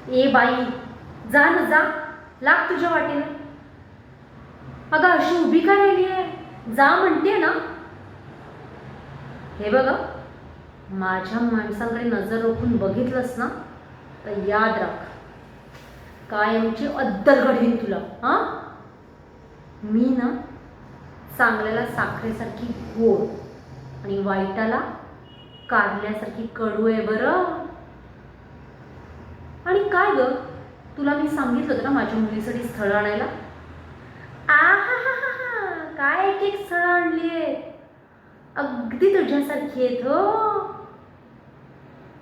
ए बाई, जा ना जा, लाग तुझ्या वाटेनं. अगं अशी उभी का राहिली आहे? जा म्हणते ना. हे बघ, माझ्या माणसांकडे नजर रोखून बघितलंस ना तर याद राख, कायमची अद्दल घडवीन तुला. हां, मी ना चांगल्याला साखरेसारखी गोड आणि वाईटाला कारल्यासारखी कडू आहे बरं. आणि काय ग, तुला मी सांगितलं होतं ना माझ्या मुलीसाठी स्थळ आणायला. आहा, काय एक एक स्थळ आणली आहेत, अगदी तुझ्यासारखी आहेत हो.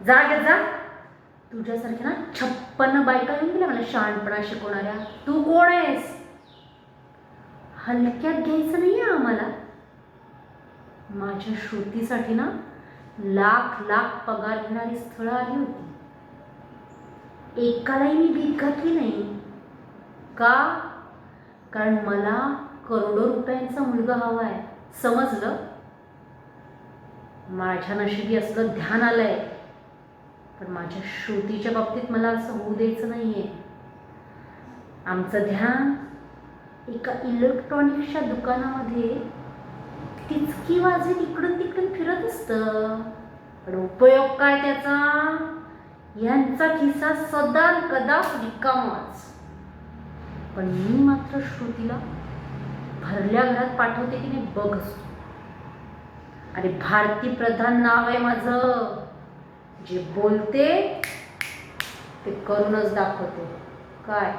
जा ग जा, तुझ्यासारख्या ना 56 बायका येऊन गेल्या मला शहाणपणा शिकवणाऱ्या. तू कोण आहेस? हलक्यात घ्यायचं नाही आहे आम्हाला. माझ्या श्रुतीसाठी ना लाख लाख पगार घेणारी स्थळं आली होती. एकालाही मी भीक घातली नाही. का? कारण मला करोडो रुपयांचा मुलगा हवा आहे. समजलं? माझ्या नशिबी असलं ध्यान आलंय, पण माझ्या श्रुतीच्या बाबतीत मला असं होऊ द्यायचं नाहीये. आमचं ध्यान एका इलेक्ट्रॉनिक्सच्या दुकानामध्ये टिचकी वाजवीत इकडून तिकडून फिरत असतं. पण उपयोग काय त्याचा? यांचा खिस्सा सदा कदा रिकामाच. पण मी मात्र श्रुतीला भरल्या घरात पाठवते की नाही बघच. अरे भारती प्रधान नाव आहे माझं. जे बोलते ते करूनच दाखवते. काय